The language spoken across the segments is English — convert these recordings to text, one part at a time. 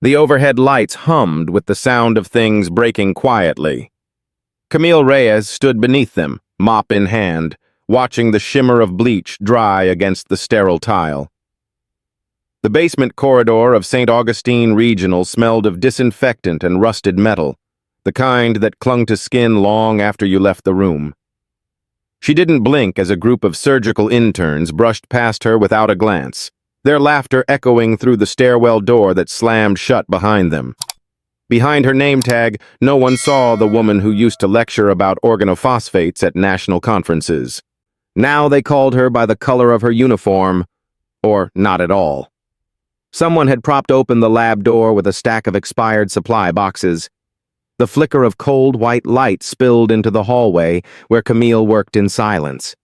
The overhead lights hummed with the sound of things breaking quietly. Camille Reyes stood beneath them, mop in hand, watching the shimmer of bleach dry against the sterile tile. The basement corridor of St. Augustine Regional smelled of disinfectant and rusted metal, the kind that clung to skin long after you left the room. She didn't blink as a group of surgical interns brushed past her without a glance, their laughter echoing through the stairwell door that slammed shut behind them. Behind her name tag, no one saw the woman who used to lecture about organophosphates at national conferences. Now they called her by the color of her uniform, or not at all. Someone had propped open the lab door with a stack of expired supply boxes. The flicker of cold white light spilled into the hallway where Camille worked in silence.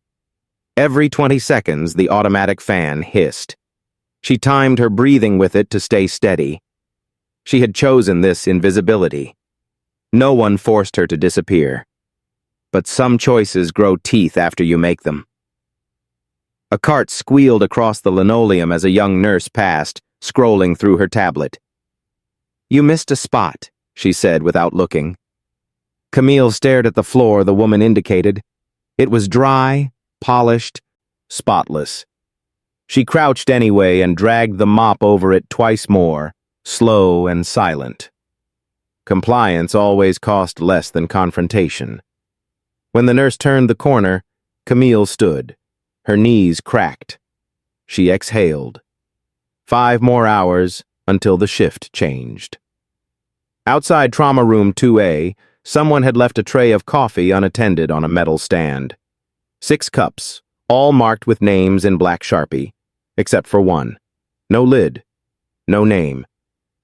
Every 20 seconds, the automatic fan hissed. She timed her breathing with it to stay steady. She had chosen this invisibility. No one forced her to disappear. But some choices grow teeth after you make them. A cart squealed across the linoleum as a young nurse passed, scrolling through her tablet. "You missed a spot," she said without looking. Camille stared at the floor the woman indicated. It was dry, polished, spotless. She crouched anyway and dragged the mop over it twice more, slow and silent. Compliance always cost less than confrontation. When the nurse turned the corner, Camille stood, her knees cracked. She exhaled. 5 more hours until the shift changed. Outside Trauma Room 2A, someone had left a tray of coffee unattended on a metal stand. 6 cups, all marked with names in black Sharpie, except for one. No lid, no name.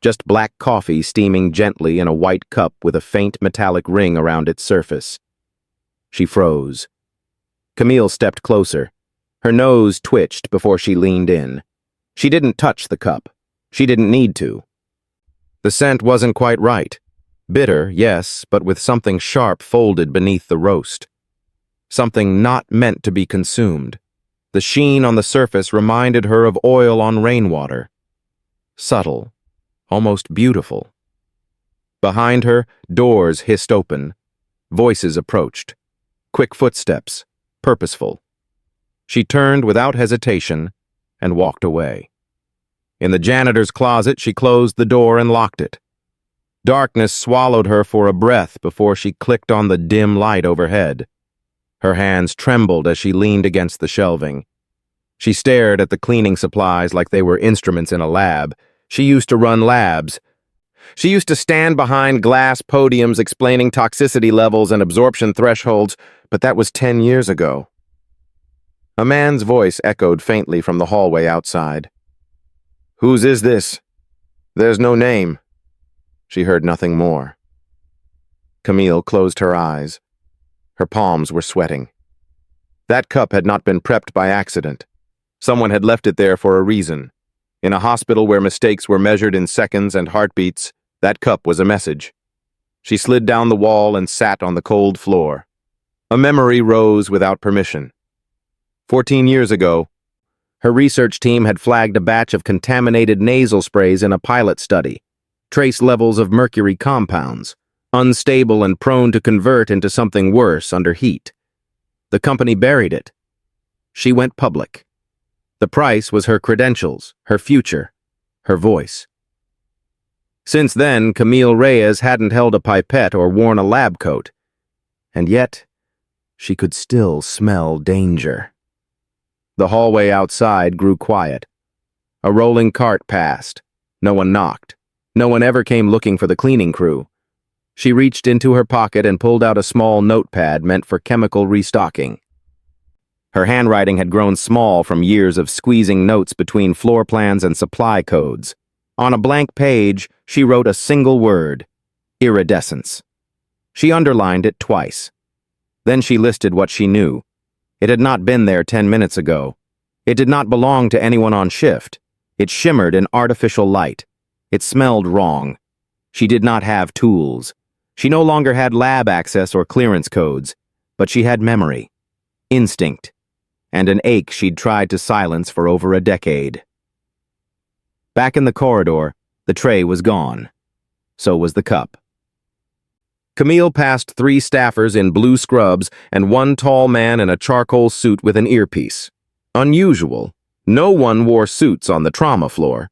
Just black coffee steaming gently in a white cup with a faint metallic ring around its surface. She froze. Camille stepped closer. Her nose twitched before she leaned in. She didn't touch the cup. She didn't need to. The scent wasn't quite right. Bitter, yes, but with something sharp folded beneath the roast. Something not meant to be consumed. The sheen on the surface reminded her of oil on rainwater. Subtle, almost beautiful. Behind her, doors hissed open. Voices approached. Quick footsteps, purposeful. She turned without hesitation and walked away. In the janitor's closet, she closed the door and locked it. Darkness swallowed her for a breath before she clicked on the dim light overhead. Her hands trembled as she leaned against the shelving. She stared at the cleaning supplies like they were instruments in a lab. She used to run labs. She used to stand behind glass podiums explaining toxicity levels and absorption thresholds, but that was 10 years ago. A man's voice echoed faintly from the hallway outside. "Whose is this? There's no name." She heard nothing more. Camille closed her eyes. Her palms were sweating. That cup had not been prepped by accident. Someone had left it there for a reason. In a hospital where mistakes were measured in seconds and heartbeats, that cup was a message. She slid down the wall and sat on the cold floor. A memory rose without permission. 14 years ago, her research team had flagged a batch of contaminated nasal sprays in a pilot study. Trace levels of mercury compounds, unstable and prone to convert into something worse under heat. The company buried it. She went public. The price was her credentials, her future, her voice. Since then, Camille Reyes hadn't held a pipette or worn a lab coat. And yet, she could still smell danger. The hallway outside grew quiet. A rolling cart passed. No one knocked. No one ever came looking for the cleaning crew. She reached into her pocket and pulled out a small notepad meant for chemical restocking. Her handwriting had grown small from years of squeezing notes between floor plans and supply codes. On a blank page, she wrote a single word: iridescence. She underlined it twice. Then she listed what she knew. It had not been there 10 minutes ago. It did not belong to anyone on shift. It shimmered in artificial light. It smelled wrong. She did not have tools. She no longer had lab access or clearance codes, but she had memory, instinct, and an ache she'd tried to silence for over a decade. Back in the corridor, The tray was gone. So was the cup. Camille passed 3 staffers in blue scrubs and 1 tall man in a charcoal suit with an earpiece. Unusual. No one wore suits on the trauma floor.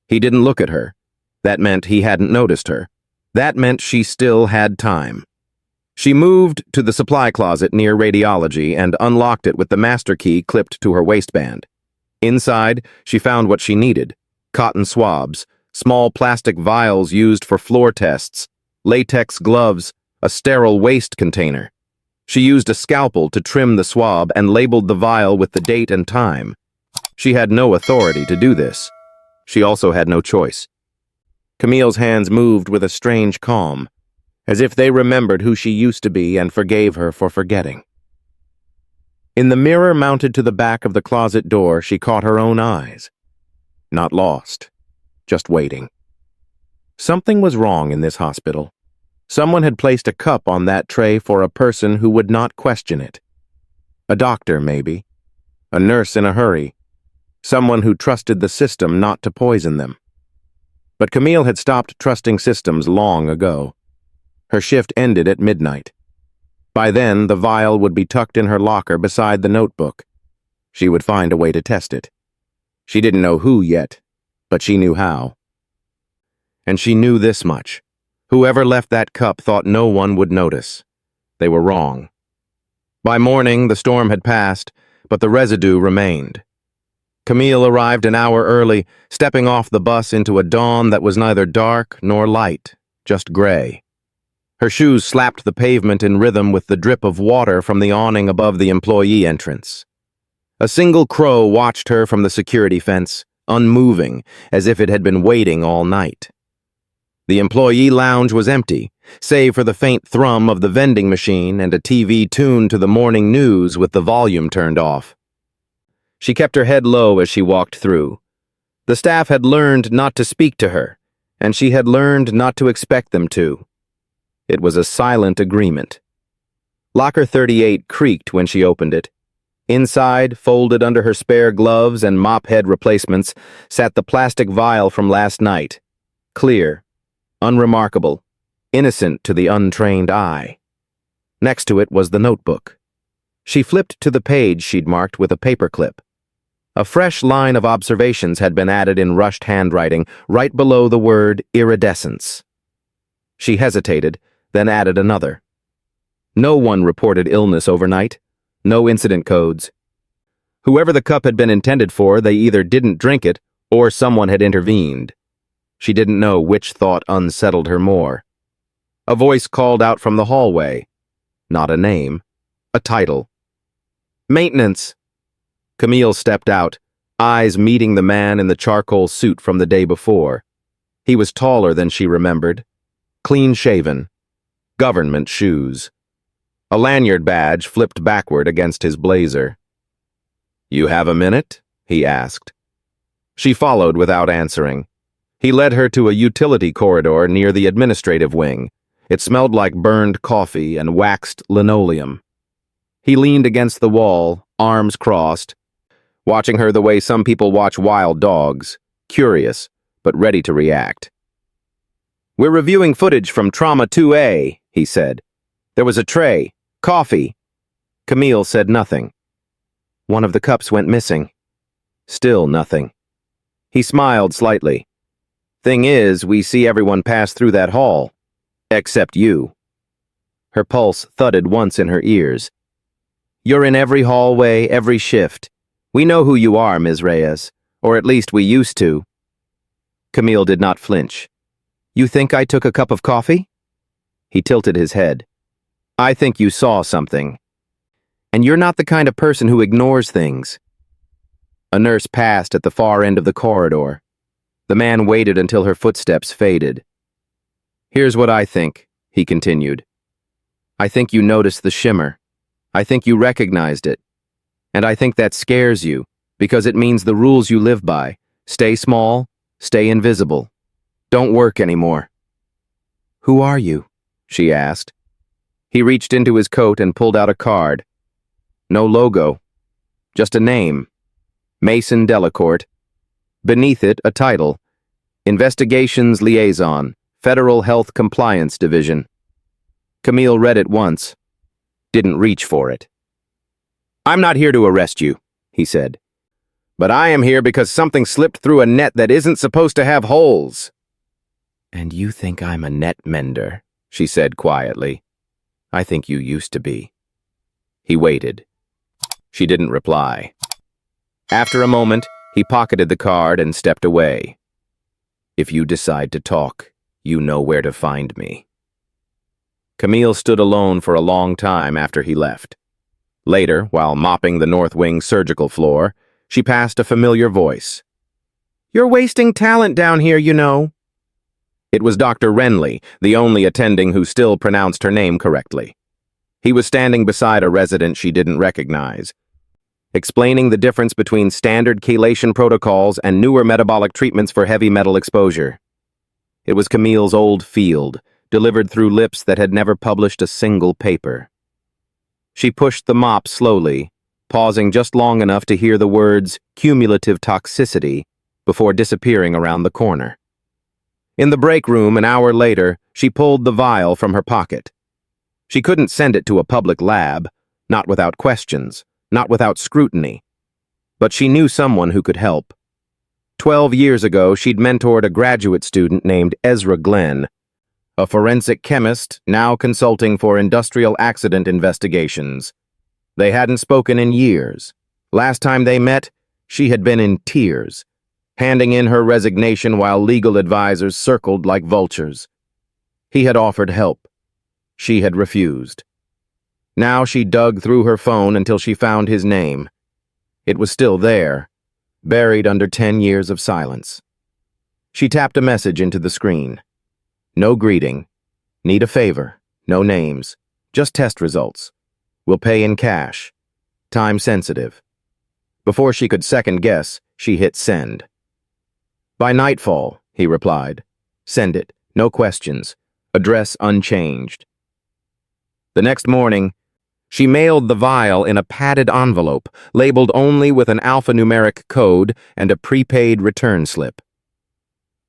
He didn't look at her. That meant he hadn't noticed her. That meant she still had time. She moved to the supply closet near radiology and unlocked it with the master key clipped to her waistband. Inside, she found what she needed: cotton swabs, small plastic vials used for floor tests, latex gloves, a sterile waste container. She used a scalpel to trim the swab and labeled the vial with the date and time. She had no authority to do this. She also had no choice. Camille's hands moved with a strange calm, as if they remembered who she used to be and forgave her for forgetting. In the mirror mounted to the back of the closet door, she caught her own eyes. Not lost, just waiting. Something was wrong in this hospital. Someone had placed a cup on that tray for a person who would not question it. A doctor, maybe. A nurse in a hurry. Someone who trusted the system not to poison them. But Camille had stopped trusting systems long ago. Her shift ended at midnight. By then, the vial would be tucked in her locker beside the notebook. She would find a way to test it. She didn't know who yet, but she knew how. And she knew this much. Whoever left that cup thought no one would notice. They were wrong. By morning, the storm had passed, but the residue remained. Camille arrived an hour early, stepping off the bus into a dawn that was neither dark nor light, just gray. Her shoes slapped the pavement in rhythm with the drip of water from the awning above the employee entrance. A single crow watched her from the security fence, unmoving, as if it had been waiting all night. The employee lounge was empty, save for the faint thrum of the vending machine and a TV tuned to the morning news with the volume turned off. She kept her head low as she walked through. The staff had learned not to speak to her, and she had learned not to expect them to. It was a silent agreement. Locker 38 creaked when she opened it. Inside, folded under her spare gloves and mop head replacements, sat the plastic vial from last night. Clear, unremarkable, innocent to the untrained eye. Next to it was the notebook. She flipped to the page she'd marked with a paperclip. A fresh line of observations had been added in rushed handwriting, right below the word iridescence. She hesitated, then added another. No one reported illness overnight. No incident codes. Whoever the cup had been intended for, they either didn't drink it, or someone had intervened. She didn't know which thought unsettled her more. A voice called out from the hallway. Not a name. A title. Maintenance. Camille stepped out, eyes meeting the man in the charcoal suit from the day before. He was taller than she remembered. Clean-shaven. Government shoes. A lanyard badge flipped backward against his blazer. "You have a minute?" he asked. She followed without answering. He led her to a utility corridor near the administrative wing. It smelled like burned coffee and waxed linoleum. He leaned against the wall, arms crossed, watching her the way some people watch wild dogs, curious, but ready to react. "We're reviewing footage from Trauma 2A, he said. "There was a tray, coffee." Camille said nothing. One of the cups went missing. Still nothing. He smiled slightly. "Thing is, we see everyone pass through that hall. Except you." Her pulse thudded once in her ears. "You're in every hallway, every shift. We know who you are, Ms. Reyes, or at least we used to." Camille did not flinch. "You think I took a cup of coffee?" He tilted his head. "I think you saw something. And you're not the kind of person who ignores things." A nurse passed at the far end of the corridor. The man waited until her footsteps faded. "Here's what I think," he continued. "I think you noticed the shimmer. I think you recognized it. And I think that scares you, because it means the rules you live by. Stay small, stay invisible. Don't work anymore." "Who are you?" she asked. He reached into his coat and pulled out a card. No logo, just a name. Mason Delacourt. Beneath it, a title. Investigations Liaison, Federal Health Compliance Division. Camille read it once, didn't reach for it. "I'm not here to arrest you," he said. "But I am here because something slipped through a net that isn't supposed to have holes." "And you think I'm a net mender," she said quietly. "I think you used to be." He waited. She didn't reply. After a moment, he pocketed the card and stepped away. "If you decide to talk, you know where to find me." Camille stood alone for a long time after he left. Later, while mopping the North Wing surgical floor, she passed a familiar voice. "You're wasting talent down here, you know." It was Dr. Renly, the only attending who still pronounced her name correctly. He was standing beside a resident she didn't recognize, explaining the difference between standard chelation protocols and newer metabolic treatments for heavy metal exposure. It was Camille's old field, delivered through lips that had never published a single paper. She pushed the mop slowly, pausing just long enough to hear the words "cumulative toxicity" before disappearing around the corner. In the break room an hour later, she pulled the vial from her pocket. She couldn't send it to a public lab, not without questions, not without scrutiny. But she knew someone who could help. 12 years ago, she'd mentored a graduate student named Ezra Glenn, a forensic chemist now consulting for industrial accident investigations. They hadn't spoken in years. Last time they met, she had been in tears, handing in her resignation while legal advisors circled like vultures. He had offered help. She had refused. Now she dug through her phone until she found his name. It was still there, buried under 10 years of silence. She tapped a message into the screen. No greeting. Need a favor. No names. Just test results. Will pay in cash. Time sensitive. Before she could second guess, she hit send. "By nightfall," he replied. "Send it. No questions. Address unchanged." The next morning, she mailed the vial in a padded envelope, labeled only with an alphanumeric code and a prepaid return slip.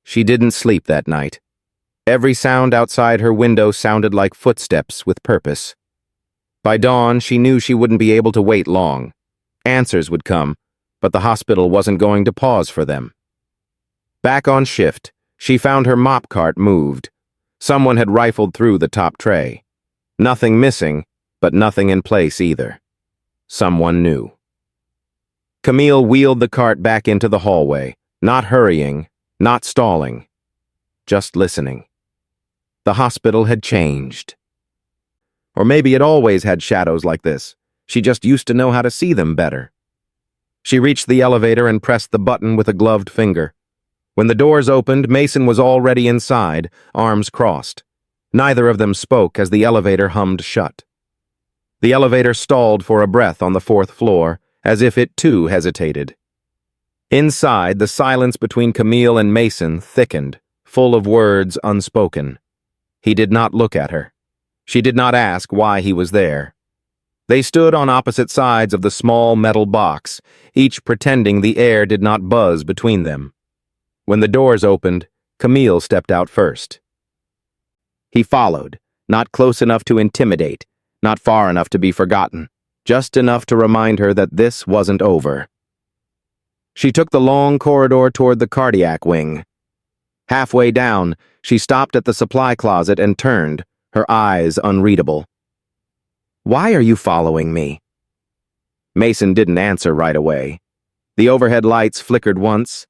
She didn't sleep that night. Every sound outside her window sounded like footsteps with purpose. By dawn, she knew she wouldn't be able to wait long. Answers would come, but the hospital wasn't going to pause for them. Back on shift, she found her mop cart moved. Someone had rifled through the top tray. Nothing missing, but nothing in place either. Someone knew. Camille wheeled the cart back into the hallway, not hurrying, not stalling, just listening. The hospital had changed. Or maybe it always had shadows like this. She just used to know how to see them better. She reached the elevator and pressed the button with a gloved finger. When the doors opened, Mason was already inside, arms crossed. Neither of them spoke as the elevator hummed shut. The elevator stalled for a breath on the 4th floor, as if it too hesitated. Inside, the silence between Camille and Mason thickened, full of words unspoken. He did not look at her. She did not ask why he was there. They stood on opposite sides of the small metal box, each pretending the air did not buzz between them. When the doors opened, Camille stepped out first. He followed, not close enough to intimidate, not far enough to be forgotten, just enough to remind her that this wasn't over. She took the long corridor toward the cardiac wing. Halfway down, she stopped at the supply closet and turned, her eyes unreadable. "Why are you following me?" Mason didn't answer right away. The overhead lights flickered once,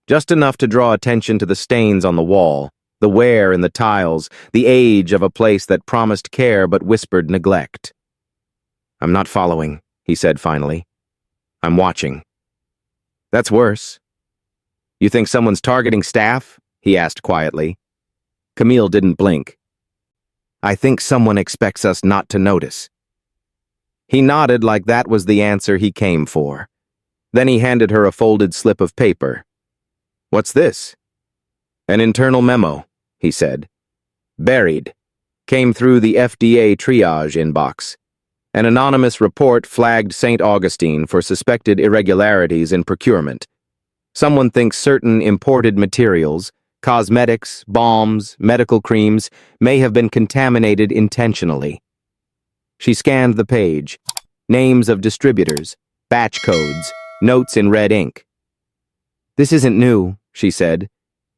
just enough to draw attention to the stains on the wall, the wear in the tiles, the age of a place that promised care but whispered neglect. "I'm not following," he said finally. "I'm watching." "That's worse." "You think someone's targeting staff?" he asked quietly. Camille didn't blink. "I think someone expects us not to notice." He nodded like that was the answer he came for. Then he handed her a folded slip of paper. "What's this?" "An internal memo," he said. "Buried. Came through the FDA triage inbox. An anonymous report flagged St. Augustine for suspected irregularities in procurement. Someone thinks certain imported materials, Cosmetics, balms, medical creams may have been contaminated intentionally. She scanned the page. Names of distributors, batch codes, notes in red ink. "This isn't new," she said.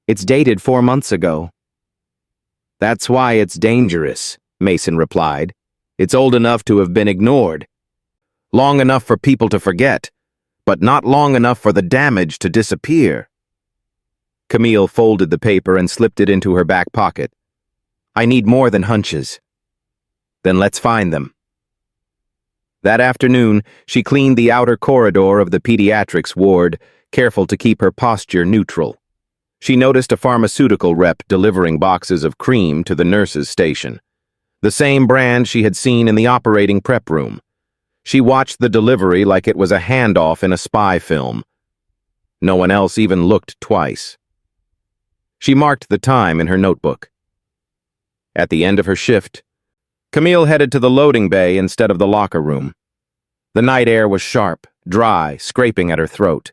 "It's dated 4 months ago." "That's why it's dangerous," Mason replied. "It's old enough to have been ignored. Long enough for people to forget, but not long enough for the damage to disappear." Camille folded the paper and slipped it into her back pocket. "I need more than hunches." "Then let's find them." That afternoon, she cleaned the outer corridor of the pediatrics ward, careful to keep her posture neutral. She noticed a pharmaceutical rep delivering boxes of cream to the nurse's station, the same brand she had seen in the operating prep room. She watched the delivery like it was a handoff in a spy film. No one else even looked twice. She marked the time in her notebook. At the end of her shift, Camille headed to the loading bay instead of the locker room. The night air was sharp, dry, scraping at her throat.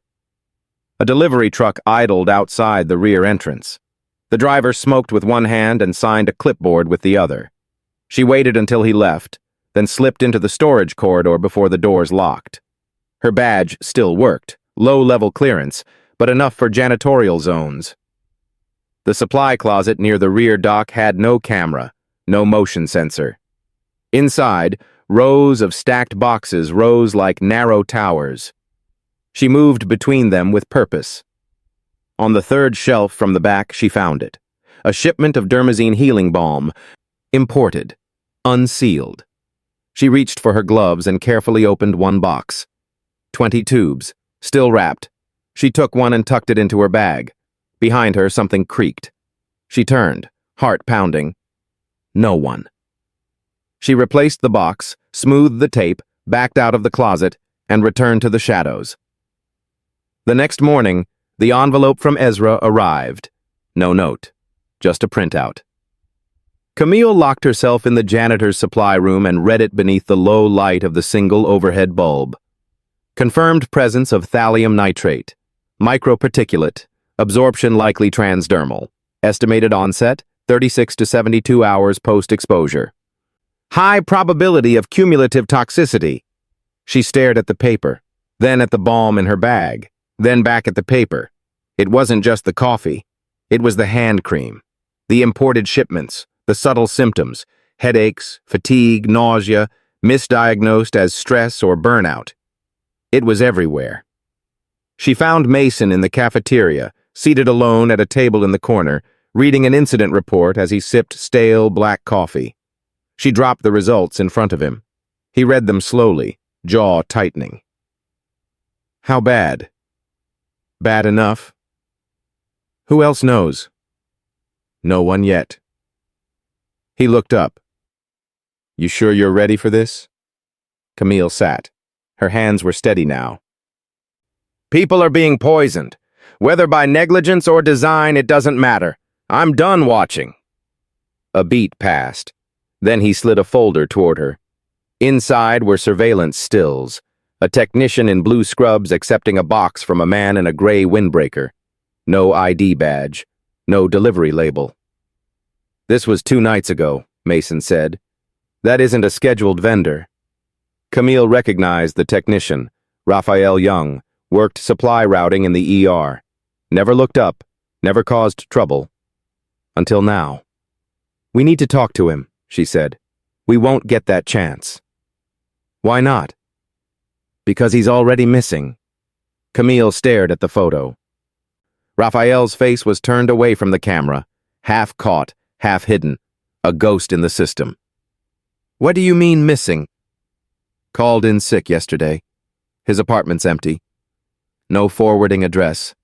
A delivery truck idled outside the rear entrance. The driver smoked with one hand and signed a clipboard with the other. She waited until he left, then slipped into the storage corridor before the doors locked. Her badge still worked, low-level clearance, but enough for janitorial zones. The supply closet near the rear dock had no camera, no motion sensor. Inside, rows of stacked boxes rose like narrow towers. She moved between them with purpose. On the third shelf from the back, she found it. A shipment of dermazine healing balm, imported, unsealed. She reached for her gloves and carefully opened one box. 20 tubes, still wrapped. She took one and tucked it into her bag. Behind her, something creaked. She turned, heart pounding. No one. She replaced the box, smoothed the tape, backed out of the closet, and returned to the shadows. The next morning, the envelope from Ezra arrived. No note, just a printout. Camille locked herself in the janitor's supply room and read it beneath the low light of the single overhead bulb. Confirmed presence of thallium nitrate. Microparticulate. Absorption likely transdermal. Estimated onset, 36 to 72 hours post-exposure. High probability of cumulative toxicity. She stared at the paper, then at the balm in her bag, then back at the paper. It wasn't just the coffee. It was the hand cream, the imported shipments, the subtle symptoms, headaches, fatigue, nausea, misdiagnosed as stress or burnout. It was everywhere. She found Mason in the cafeteria, seated alone at a table in the corner, reading an incident report as he sipped stale black coffee. She dropped the results in front of him. He read them slowly, jaw tightening. How bad? Bad enough. Who else knows? No one yet. He looked up. You sure you're ready for this? Camille sat. Her hands were steady now. People are being poisoned. Whether by negligence or design, it doesn't matter. I'm done watching. A beat passed. Then he slid a folder toward her. Inside were surveillance stills, a technician in blue scrubs accepting a box from a man in a gray windbreaker. No ID badge, no delivery label. This was 2 nights ago, Mason said. That isn't a scheduled vendor. Camille recognized the technician, Raphael Young, worked supply routing in the ER. Never looked up, never caused trouble. Until now. We need to talk to him, she said. We won't get that chance. Why not? Because he's already missing. Camille stared at the photo. Raphael's face was turned away from the camera, half caught, half hidden, a ghost in the system. What do you mean missing? Called in sick yesterday. His apartment's empty. No forwarding address.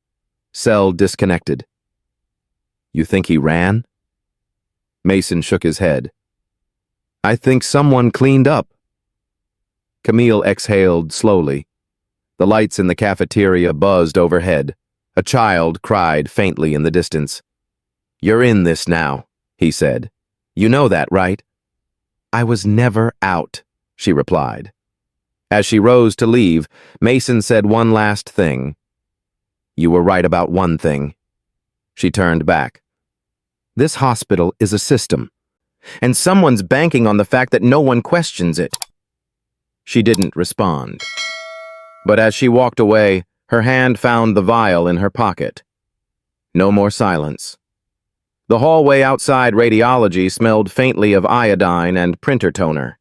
Cell disconnected. You think he ran? Mason shook his head. I think someone cleaned up. Camille exhaled slowly. The lights in the cafeteria buzzed overhead. A child cried faintly in the distance. You're in this now, he said. You know that, right? I was never out, she replied. As she rose to leave, Mason said one last thing. You were right about one thing. She turned back. This hospital is a system, and someone's banking on the fact that no one questions it. She didn't respond. But as she walked away, her hand found the vial in her pocket. No more silence. The hallway outside radiology smelled faintly of iodine and printer toner.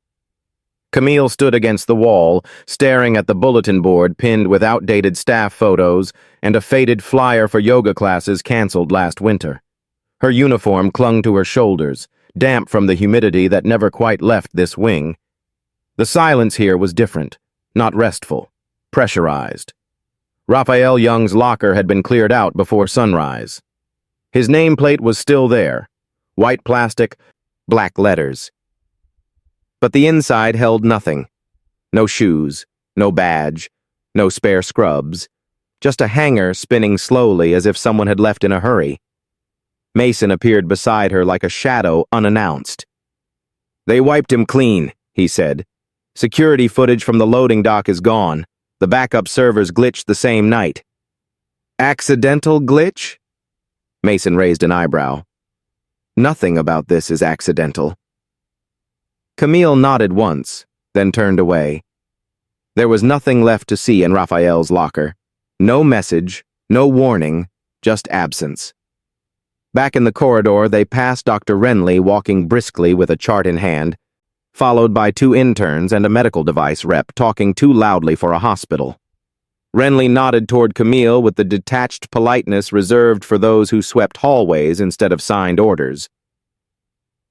Camille stood against the wall, staring at the bulletin board pinned with outdated staff photos and a faded flyer for yoga classes canceled last winter. Her uniform clung to her shoulders, damp from the humidity that never quite left this wing. The silence here was different, not restful, pressurized. Raphael Young's locker had been cleared out before sunrise. His nameplate was still there, white plastic, black letters. But the inside held nothing. No shoes, no badge, no spare scrubs, just a hanger spinning slowly as if someone had left in a hurry. Mason appeared beside her like a shadow unannounced. "They wiped him clean," he said. "Security footage from the loading dock is gone. The backup servers glitched the same night." "Accidental glitch?" Mason raised an eyebrow. "Nothing about this is accidental." Camille nodded once, then turned away. There was nothing left to see in Raphael's locker. No message, no warning, just absence. Back in the corridor, they passed Dr. Renly walking briskly with a chart in hand, followed by 2 interns and a medical device rep talking too loudly for a hospital. Renly nodded toward Camille with the detached politeness reserved for those who swept hallways instead of signed orders.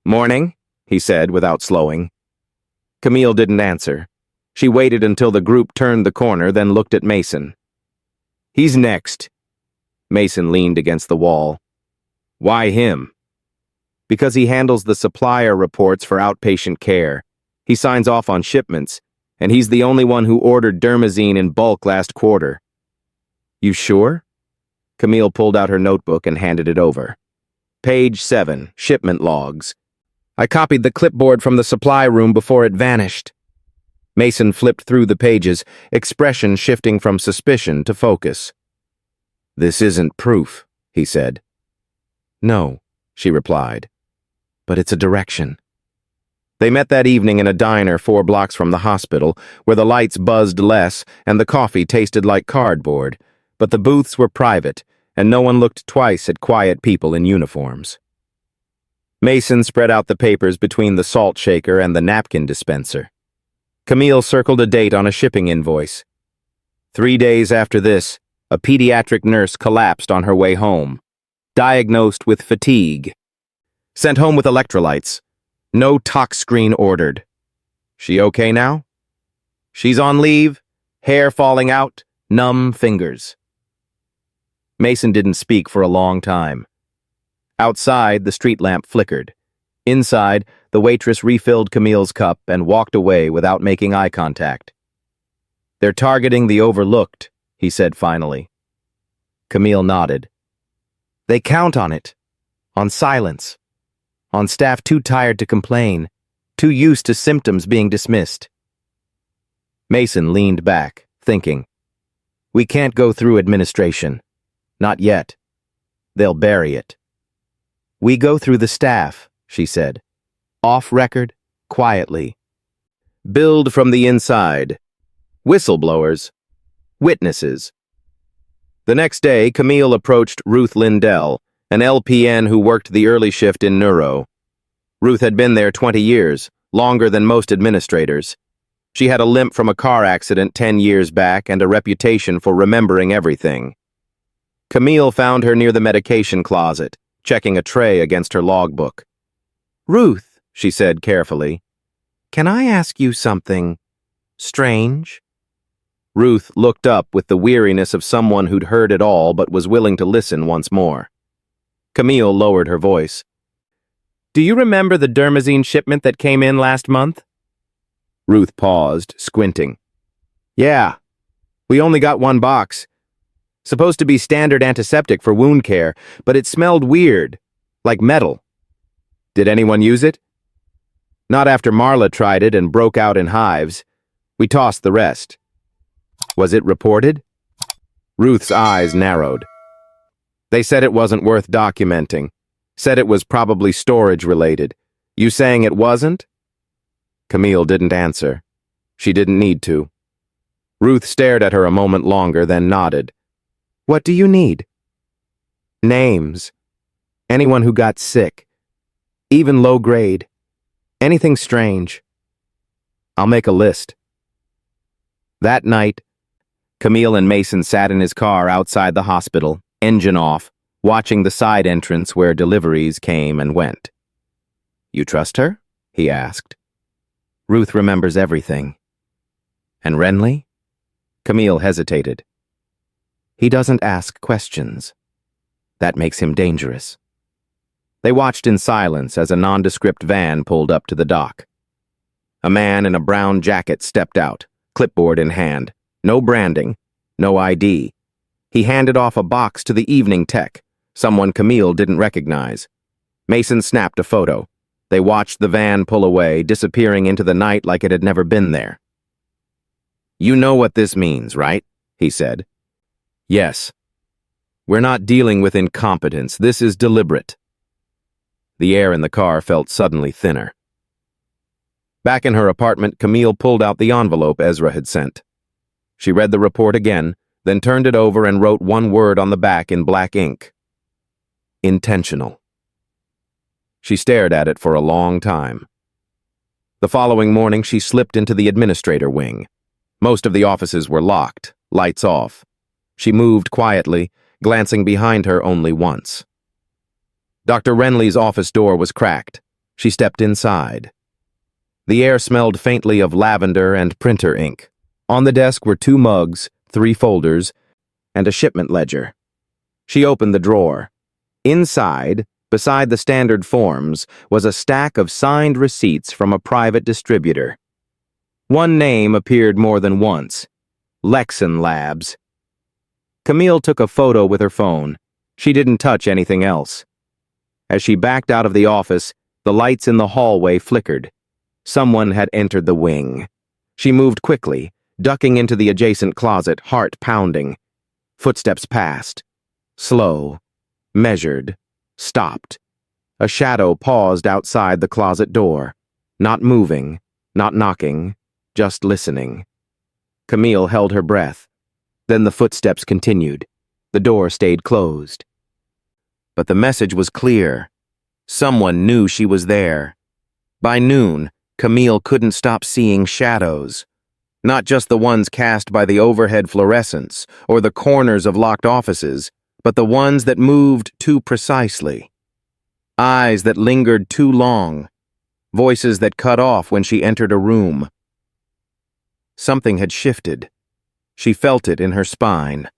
"Morning," he said without slowing. Camille didn't answer. She waited until the group turned the corner, then looked at Mason. "He's next." Mason leaned against the wall. "Why him?" "Because he handles the supplier reports for outpatient care. He signs off on shipments, and he's the only one who ordered dermazine in bulk last quarter." "You sure?" Camille pulled out her notebook and handed it over. "Page 7, shipment logs. I copied the clipboard from the supply room before it vanished." Mason flipped through the pages, expression shifting from suspicion to focus. "This isn't proof," he said. "No," she replied, "but it's a direction." They met that evening in a diner 4 blocks from the hospital, where the lights buzzed less and the coffee tasted like cardboard, but the booths were private, and no one looked twice at quiet people in uniforms. Mason spread out the papers between the salt shaker and the napkin dispenser. Camille circled a date on a shipping invoice. 3 days after this, a pediatric nurse collapsed on her way home, diagnosed with fatigue. Sent home with electrolytes. No tox screen ordered. She okay now? She's on leave, hair falling out, numb fingers. Mason didn't speak for a long time. Outside, the street lamp flickered. Inside, the waitress refilled Camille's cup and walked away without making eye contact. "They're targeting the overlooked," he said finally. Camille nodded. "They count on it. On silence. On staff too tired to complain, too used to symptoms being dismissed." Mason leaned back, thinking. "We can't go through administration. Not yet. They'll bury it. We go through the staff," she said. "Off record, quietly. Build from the inside. Whistleblowers. Witnesses." The next day, Camille approached Ruth Lindell, an LPN who worked the early shift in neuro. Ruth had been there 20 years, longer than most administrators. She had a limp from a car accident 10 years back and a reputation for remembering everything. Camille found her near the medication closet, checking a tray against her logbook. "Ruth," she said carefully, "can I ask you something strange?" Ruth looked up with the weariness of someone who'd heard it all but was willing to listen once more. Camille lowered her voice. "Do you remember the dermazine shipment that came in last month?" Ruth paused, squinting. "Yeah, we only got 1 box. Supposed to be standard antiseptic for wound care, but it smelled weird, like metal. Did anyone use it?" "Not after Marla tried it and broke out in hives. We tossed the rest." "Was it reported?" Ruth's eyes narrowed. They said it wasn't worth documenting. Said it was probably storage-related. You saying it wasn't? Camille didn't answer. She didn't need to. Ruth stared at her a moment longer, then nodded. What do you need? Names. Anyone who got sick. Even low grade. Anything strange. I'll make a list. That night, Camille and Mason sat in his car outside the hospital, engine off, watching the side entrance where deliveries came and went. You trust her? He asked. Ruth remembers everything. And Renly? Camille hesitated. He doesn't ask questions. That makes him dangerous. They watched in silence as a nondescript van pulled up to the dock. A man in a brown jacket stepped out, clipboard in hand. No branding, no ID. He handed off a box to the evening tech, someone Camille didn't recognize. Mason snapped a photo. They watched the van pull away, disappearing into the night like it had never been there. You know what this means, right? He said. Yes. We're not dealing with incompetence. This is deliberate. The air in the car felt suddenly thinner. Back in her apartment, Camille pulled out the envelope Ezra had sent. She read the report again, then turned it over and wrote one word on the back in black ink. Intentional. She stared at it for a long time. The following morning, she slipped into the administrator wing. Most of the offices were locked, lights off. She moved quietly, glancing behind her only once. Dr. Renly's office door was cracked. She stepped inside. The air smelled faintly of lavender and printer ink. On the desk were 2 mugs, 3 folders, and a shipment ledger. She opened the drawer. Inside, beside the standard forms, was a stack of signed receipts from a private distributor. One name appeared more than once. Lexan Labs. Camille took a photo with her phone. She didn't touch anything else. As she backed out of the office, the lights in the hallway flickered. Someone had entered the wing. She moved quickly, ducking into the adjacent closet, heart pounding. Footsteps passed. Slow. Measured. Stopped. A shadow paused outside the closet door. Not moving, not knocking, just listening. Camille held her breath. Then the footsteps continued. The door stayed closed. But the message was clear. Someone knew she was there. By noon, Camille couldn't stop seeing shadows. Not just the ones cast by the overhead fluorescents or the corners of locked offices, but the ones that moved too precisely. Eyes that lingered too long. Voices that cut off when she entered a room. Something had shifted. She felt it in her spine.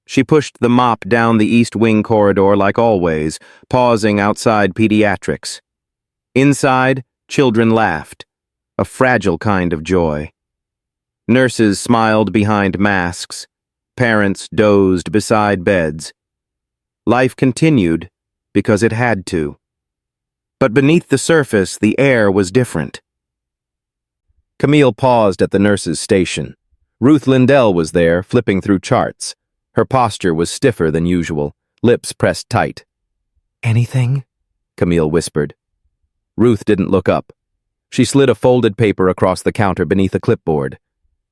She pushed the mop down the East Wing corridor like always, pausing outside pediatrics. Inside, children laughed, a fragile kind of joy. Nurses smiled behind masks. Parents dozed beside beds. Life continued because it had to. But beneath the surface, the air was different. Camille paused at the nurse's station. Ruth Lindell was there, flipping through charts. Her posture was stiffer than usual, lips pressed tight. Anything? Camille whispered. Ruth didn't look up. She slid a folded paper across the counter beneath a clipboard.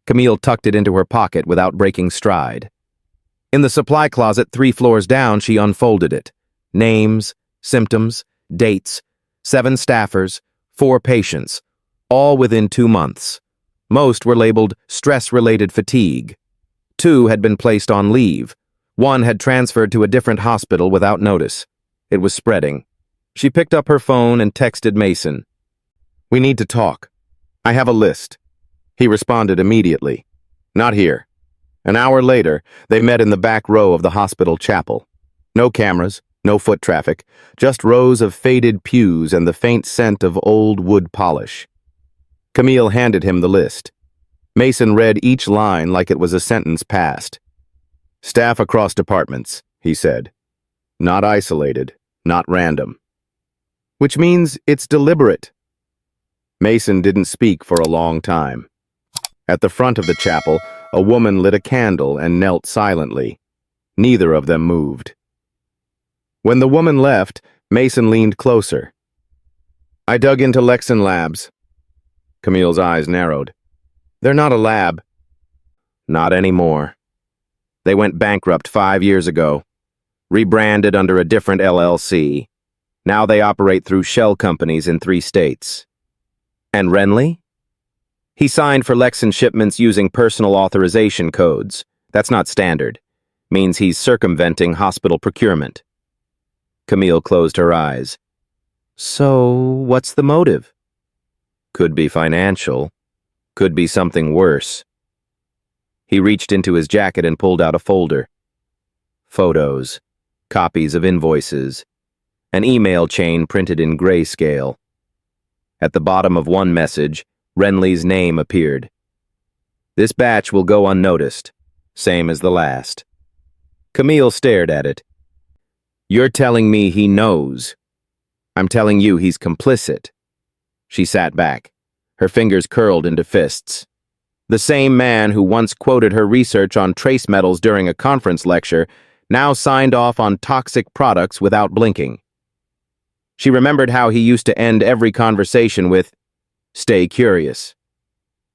Camille tucked it into her pocket without breaking stride. In the supply closet 3 floors down, she unfolded it. Names, symptoms, dates, 7 staffers, 4 patients, all within 2 months. Most were labeled stress-related fatigue. 2 had been placed on leave. 1 had transferred to a different hospital without notice. It was spreading. She picked up her phone and texted Mason. We need to talk. I have a list. He responded immediately. Not here. An hour later, they met in the back row of the hospital chapel. No cameras, no foot traffic, just rows of faded pews and the faint scent of old wood polish. Camille handed him the list. Mason read each line like it was a sentence passed. Staff across departments, he said. Not isolated, not random. Which means it's deliberate. Mason didn't speak for a long time. At the front of the chapel, a woman lit a candle and knelt silently. Neither of them moved. When the woman left, Mason leaned closer. I dug into Lexan Labs. Camille's eyes narrowed. They're not a lab. Not anymore. They went bankrupt 5 years ago, rebranded under a different LLC. Now they operate through shell companies in 3 states. And Renly? He signed for Lexan shipments using personal authorization codes. That's not standard. Means he's circumventing hospital procurement. Camille closed her eyes. So, what's the motive? Could be financial. Could be something worse. He reached into his jacket and pulled out a folder. Photos, copies of invoices, an email chain printed in grayscale. At the bottom of one message, Renly's name appeared. This batch will go unnoticed, same as the last. Camille stared at it. You're telling me he knows. I'm telling you he's complicit. She sat back, her fingers curled into fists. The same man who once quoted her research on trace metals during a conference lecture now signed off on toxic products without blinking. She remembered how he used to end every conversation with, "Stay curious."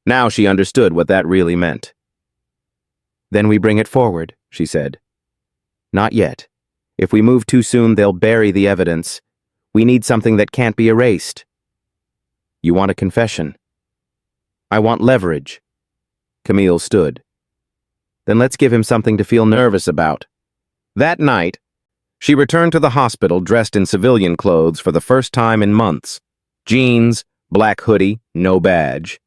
Now she understood what that really meant. Then we bring it forward, she said. Not yet. If we move too soon, they'll bury the evidence. We need something that can't be erased. You want a confession? I want leverage. Camille stood. Then let's give him something to feel nervous about. That night, she returned to the hospital dressed in civilian clothes for the first time in months. Jeans, black hoodie, no badge.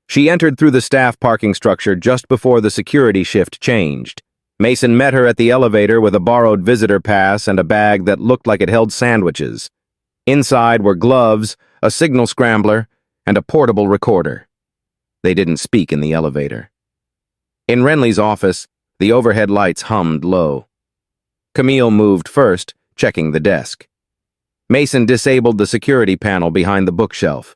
She entered through the staff parking structure just before the security shift changed. Mason met her at the elevator with a borrowed visitor pass and a bag that looked like it held sandwiches. Inside were gloves, a signal scrambler, and a portable recorder. They didn't speak in the elevator. In Renly's office, the overhead lights hummed low. Camille moved first, checking the desk. Mason disabled the security panel behind the bookshelf.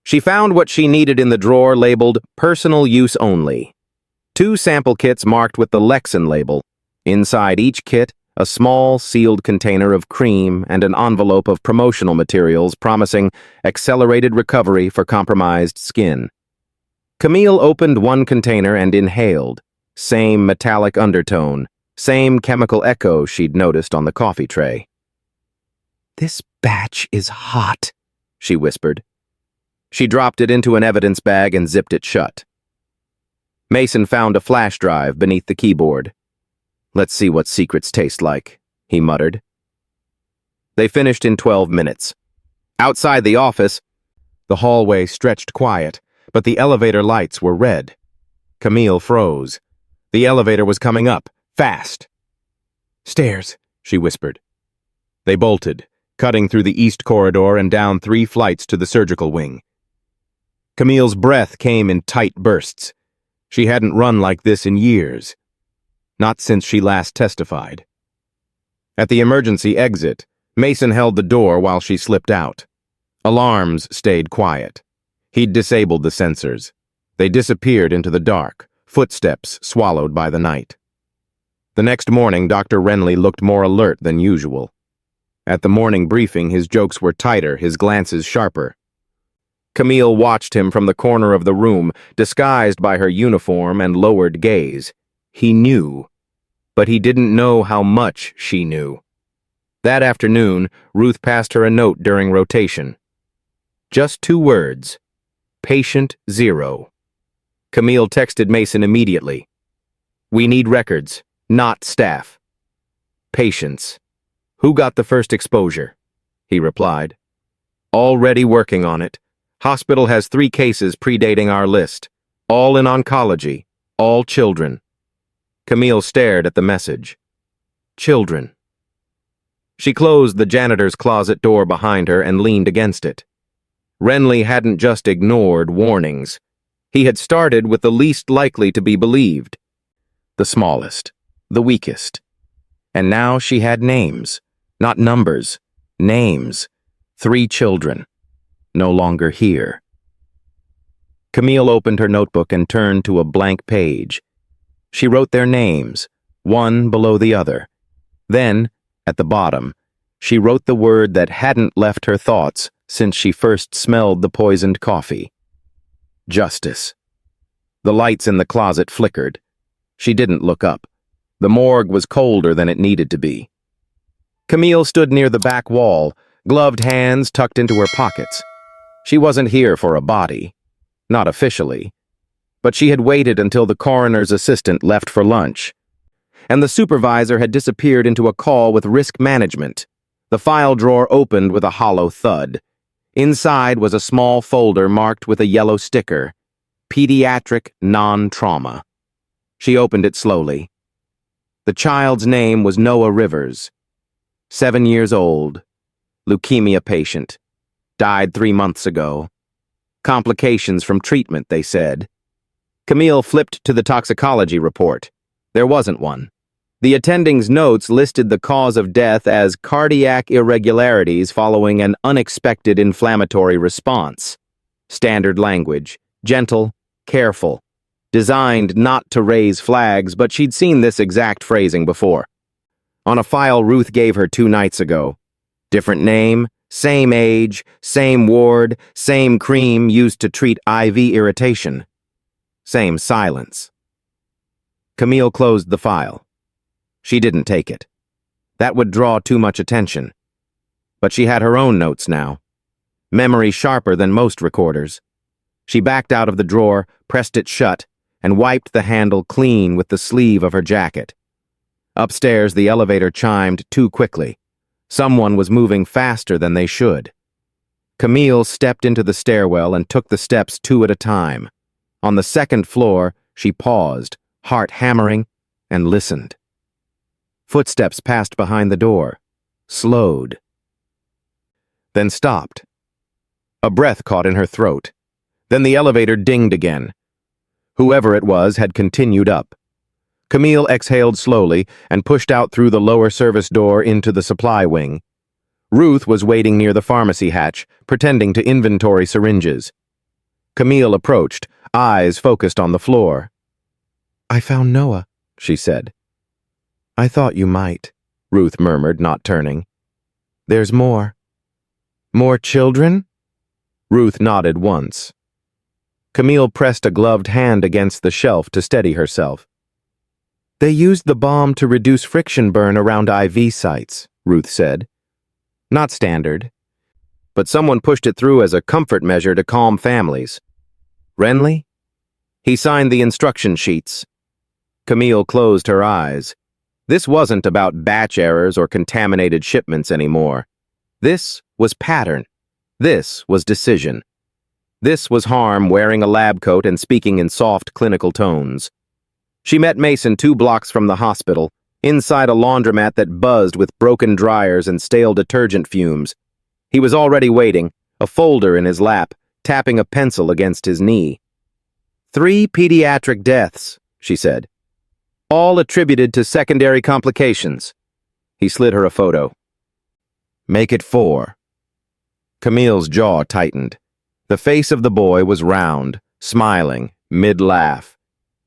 She found what she needed in the drawer labeled personal use only. 2 sample kits marked with the Lexan label. Inside each kit, a small sealed container of cream and an envelope of promotional materials promising accelerated recovery for compromised skin. Camille opened one container and inhaled. Same metallic undertone, same chemical echo she'd noticed on the coffee tray. This batch is hot, she whispered. She dropped it into an evidence bag and zipped it shut. Mason found a flash drive beneath the keyboard. Let's see what secrets taste like, he muttered. They finished in 12 minutes. Outside the office, the hallway stretched quiet, but the elevator lights were red. Camille froze. The elevator was coming up, fast. Stairs, she whispered. They bolted, cutting through the east corridor and down 3 flights to the surgical wing. Camille's breath came in tight bursts. She hadn't run like this in years. Not since she last testified. At the emergency exit, Mason held the door while she slipped out. Alarms stayed quiet. He'd disabled the sensors. They disappeared into the dark, footsteps swallowed by the night. The next morning, Dr. Renly looked more alert than usual. At the morning briefing, his jokes were tighter, his glances sharper. Camille watched him from the corner of the room, disguised by her uniform and lowered gaze. He knew, but he didn't know how much she knew. That afternoon, Ruth passed her a note during rotation. Just 2 words. Patient 0. Camille texted Mason immediately. We need records, not staff. Patients. Who got the first exposure? He replied. Already working on it. Hospital has 3 cases predating our list. All in oncology. All children. Camille stared at the message. Children. She closed the janitor's closet door behind her and leaned against it. Renly hadn't just ignored warnings. He had started with the least likely to be believed. The smallest. The weakest. And now she had names. Not numbers. Names. 3 children. No longer here. Camille opened her notebook and turned to a blank page. She wrote their names, one below the other. Then, At the bottom, she wrote the word that hadn't left her thoughts since she first smelled the poisoned coffee. Justice. The lights in the closet flickered. She didn't look up. The morgue was colder than it needed to be. Camille stood near the back wall, gloved hands tucked into her pockets. She wasn't here for a body. Not officially. But she had waited until the coroner's assistant left for lunch. And the supervisor had disappeared into a call with risk management. The file drawer opened with a hollow thud. Inside was a small folder marked with a yellow sticker. Pediatric non-trauma. She opened it slowly. The child's name was Noah Rivers. 7 years old. Leukemia patient. Died 3 months ago. Complications from treatment, they said. Camille flipped to the toxicology report. There wasn't one. The attending's notes listed the cause of death as cardiac irregularities following an unexpected inflammatory response. Standard language. Gentle, careful. Designed not to raise flags, but she'd seen this exact phrasing before. On a file Ruth gave her 2 nights ago. Different name, same age, same ward, same cream used to treat IV irritation. Same silence. Camille closed the file. She didn't take it. That would draw too much attention. But she had her own notes now. Memory sharper than most recorders. She backed out of the drawer, pressed it shut, and wiped the handle clean with the sleeve of her jacket. Upstairs, the elevator chimed too quickly. Someone was moving faster than they should. Camille stepped into the stairwell and took the steps 2 at a time. On the 2nd floor, she paused, heart hammering, and listened. Footsteps passed behind the door, slowed, then stopped. A breath caught in her throat. Then the elevator dinged again. Whoever it was had continued up. Camille exhaled slowly and pushed out through the lower service door into the supply wing. Ruth was waiting near the pharmacy hatch, pretending to inventory syringes. Camille approached, eyes focused on the floor. "I found Noah," she said. "I thought you might," Ruth murmured, not turning. "There's more." "More children?" Ruth nodded once. Camille pressed a gloved hand against the shelf to steady herself. "They used the bomb to reduce friction burn around IV sites," Ruth said. "Not standard. But someone pushed it through as a comfort measure to calm families. Renly? He signed the instruction sheets." Camille closed her eyes. This wasn't about batch errors or contaminated shipments anymore. This was pattern. This was decision. This was Harm wearing a lab coat and speaking in soft, clinical tones. She met Mason 2 blocks from the hospital, inside a laundromat that buzzed with broken dryers and stale detergent fumes. He was already waiting, a folder in his lap, tapping a pencil against his knee. 3 pediatric deaths, she said. All attributed to secondary complications. He slid her a photo. "Make it 4. Camille's jaw tightened. The face of the boy was round, smiling, mid-laugh.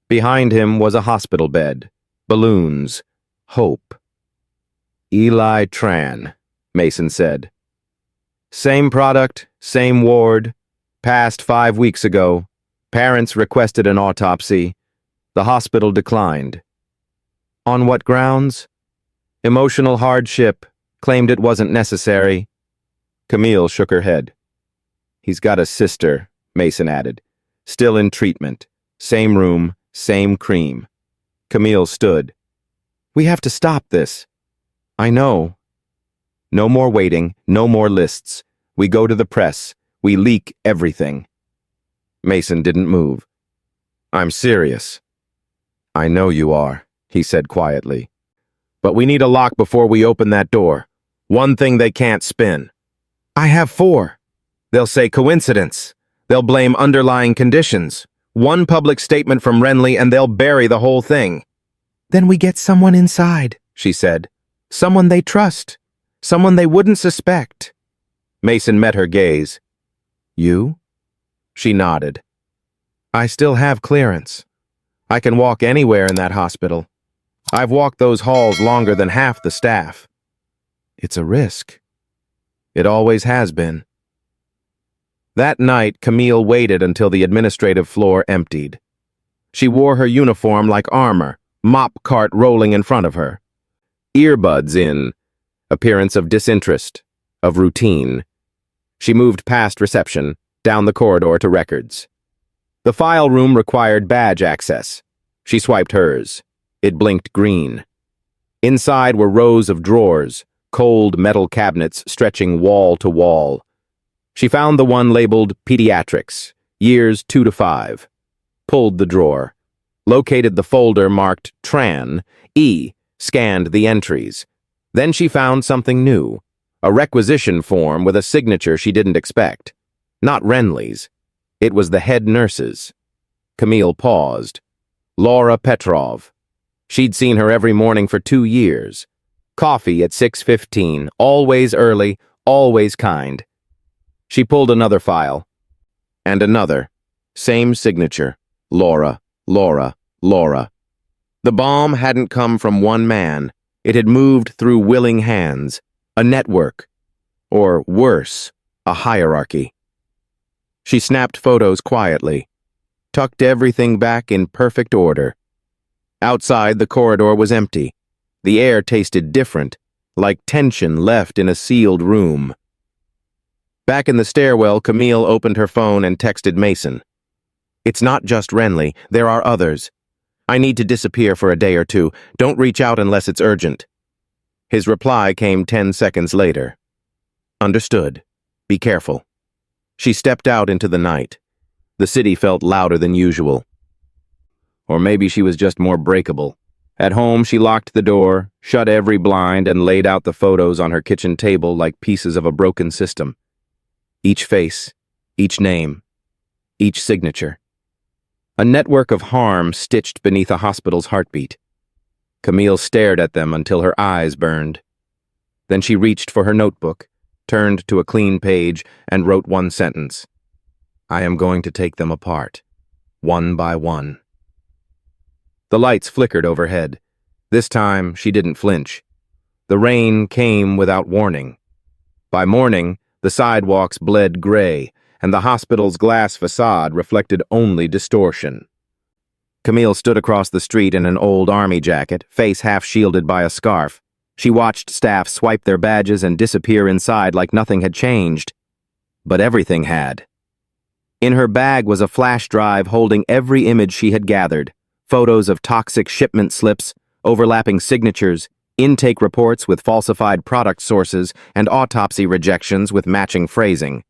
Behind him was a hospital bed, balloons, hope. "Eli Tran," Mason said. "Same product, same ward. Passed 5 weeks ago. Parents requested an autopsy. The hospital declined." "On what grounds?" "Emotional hardship. Claimed it wasn't necessary." Camille shook her head. "He's got a sister," Mason added. "Still in treatment. Same room, same cream." Camille stood. "We have to stop this." "I know." "No more waiting, no more lists. We go to the press. We leak everything." Mason didn't move. "I'm serious." "I know you are," he said quietly. "But we need a lock before we open that door. One thing they can't spin." "I have 4. They'll say coincidence. They'll blame underlying conditions. One public statement from Renly and they'll bury the whole thing." "Then we get someone inside," she said. "Someone they trust. Someone they wouldn't suspect." Mason met her gaze. "You?" She nodded. "I still have clearance. I can walk anywhere in that hospital. I've walked those halls longer than half the staff." It's a risk. It always has been. That night, Camille waited until the administrative floor emptied. She wore her uniform like armor, mop cart rolling in front of her. Earbuds in, appearance of disinterest, of routine. She moved past reception, down the corridor to records. The file room required badge access. She swiped hers. It blinked green. Inside were rows of drawers, cold metal cabinets stretching wall to wall. She found the one labeled Pediatrics, years 2 to 5. Pulled the drawer. Located the folder marked Tran, E, scanned the entries. Then she found something new, a requisition form with a signature she didn't expect. Not Renly's. It was the head nurse's. Camille paused. Laura Petrov. She'd seen her every morning for 2 years. Coffee at 6:15, always early, always kind. She pulled another file. And another. Same signature. Laura, Laura, Laura. The bomb hadn't come from one man. It had moved through willing hands. A network. Or worse, a hierarchy. She snapped photos quietly. Tucked everything back in perfect order. Outside, the corridor was empty. The air tasted different, like tension left in a sealed room. Back in the stairwell, Camille opened her phone and texted Mason. It's not just Renly, there are others. I need to disappear for a day or two. Don't reach out unless it's urgent. His reply came 10 seconds later. Understood. Be careful. She stepped out into the night. The city felt louder than usual. Or maybe she was just more breakable. At home, she locked the door, shut every blind, and laid out the photos on her kitchen table like pieces of a broken system. Each face, each name, each signature. A network of harm stitched beneath a hospital's heartbeat. Camille stared at them until her eyes burned. Then she reached for her notebook, turned to a clean page, and wrote one sentence. I am going to take them apart, one by one. The lights flickered overhead. This time, she didn't flinch. The rain came without warning. By morning, the sidewalks bled gray, and the hospital's glass facade reflected only distortion. Camille stood across the street in an old army jacket, face half shielded by a scarf. She watched staff swipe their badges and disappear inside like nothing had changed. But everything had. In her bag was a flash drive holding every image she had gathered. Photos of toxic shipment slips, overlapping signatures, intake reports with falsified product sources, and autopsy rejections with matching phrasing.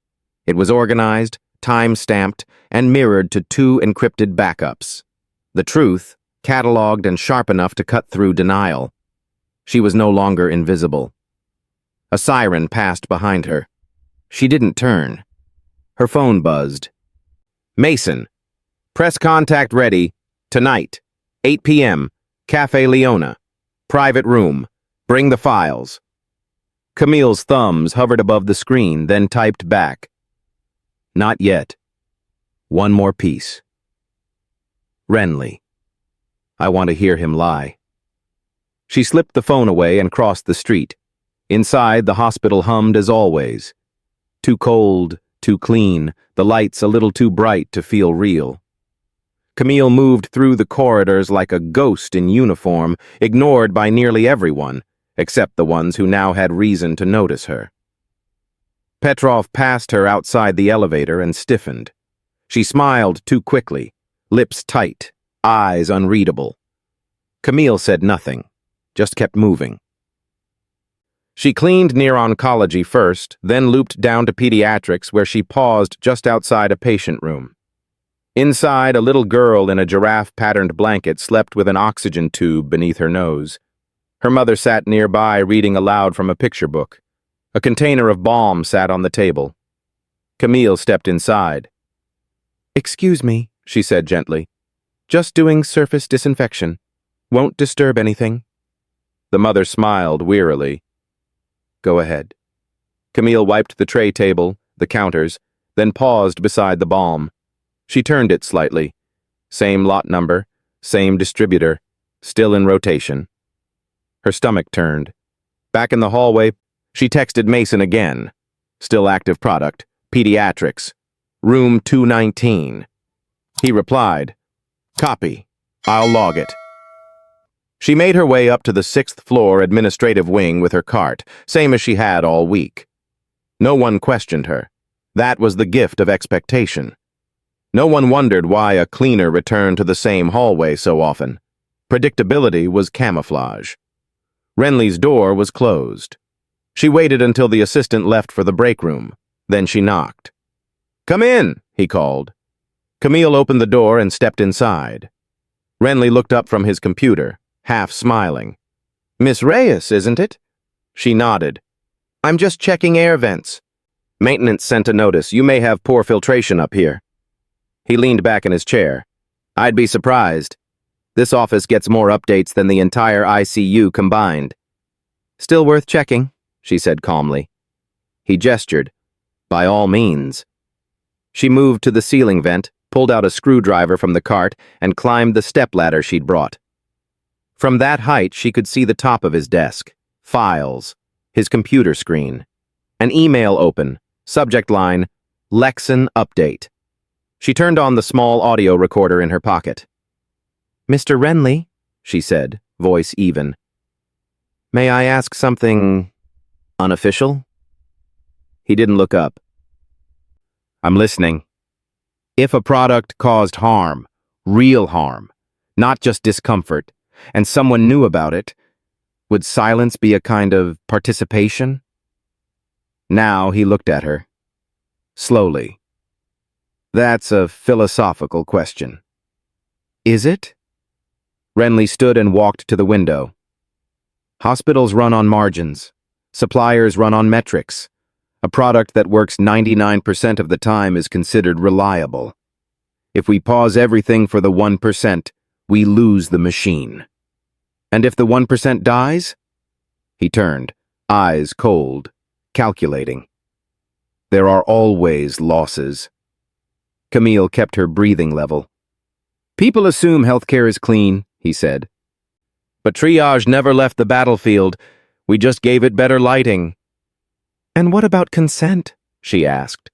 It was organized, time-stamped, and mirrored to 2 encrypted backups. The truth, cataloged and sharp enough to cut through denial. She was no longer invisible. A siren passed behind her. She didn't turn. Her phone buzzed. Mason. Press contact ready. Tonight. 8 p.m. Cafe Leona. Private room. Bring the files. Camille's thumbs hovered above the screen, then typed back. Not yet. One more piece. Renly. I want to hear him lie. She slipped the phone away and crossed the street. Inside, the hospital hummed as always. Too cold, too clean, the lights a little too bright to feel real. Camille moved through the corridors like a ghost in uniform, ignored by nearly everyone, except the ones who now had reason to notice her. Petrov passed her outside the elevator and stiffened. She smiled too quickly, lips tight, eyes unreadable. Camille said nothing, just kept moving. She cleaned near oncology first, then looped down to pediatrics where she paused just outside a patient room. Inside, a little girl in a giraffe-patterned blanket slept with an oxygen tube beneath her nose. Her mother sat nearby reading aloud from a picture book. A container of balm sat on the table. Camille stepped inside. Excuse me, she said gently. Just doing surface disinfection. Won't disturb anything. The mother smiled wearily. Go ahead. Camille wiped the tray table, the counters, then paused beside the balm. She turned it slightly. Same lot number, same distributor, still in rotation. Her stomach turned. Back in the hallway, She texted Mason again. Still active product, pediatrics, room 219. He replied, "Copy. I'll log it." She made her way up to the 6th floor administrative wing with her cart, same as she had all week. No one questioned her. That was the gift of expectation. No one wondered why a cleaner returned to the same hallway so often. Predictability was camouflage. Renly's door was closed. She waited until the assistant left for the break room. Then she knocked. "Come in," he called. Camille opened the door and stepped inside. Renly looked up from his computer, half smiling. "Miss Reyes, isn't it?" She nodded. "I'm just checking air vents. Maintenance sent a notice. You may have poor filtration up here." He leaned back in his chair. "I'd be surprised. This office gets more updates than the entire ICU combined." "Still worth checking," she said calmly. He gestured. "By all means." She moved to the ceiling vent, pulled out a screwdriver from the cart, and climbed the stepladder she'd brought. From that height, she could see the top of his desk, files, his computer screen, an email open, subject line, Lexan Update. She turned on the small audio recorder in her pocket. "Mr. Renly," she said, voice even. "May I ask something unofficial?" He didn't look up. "I'm listening." If a product caused harm, real harm, not just discomfort, and someone knew about it, would silence be a kind of participation? Now he looked at her. Slowly. "That's a philosophical question." "Is it?" Renly stood and walked to the window. Hospitals run on margins. Suppliers run on metrics. A product that works 99% of the time is considered reliable. If we pause everything for the 1%, we lose the machine. And if the 1% dies? He turned, eyes cold, calculating. There are always losses. Camille kept her breathing level. "People assume healthcare is clean," he said. "But triage never left the battlefield. We just gave it better lighting." "And what about consent?" she asked.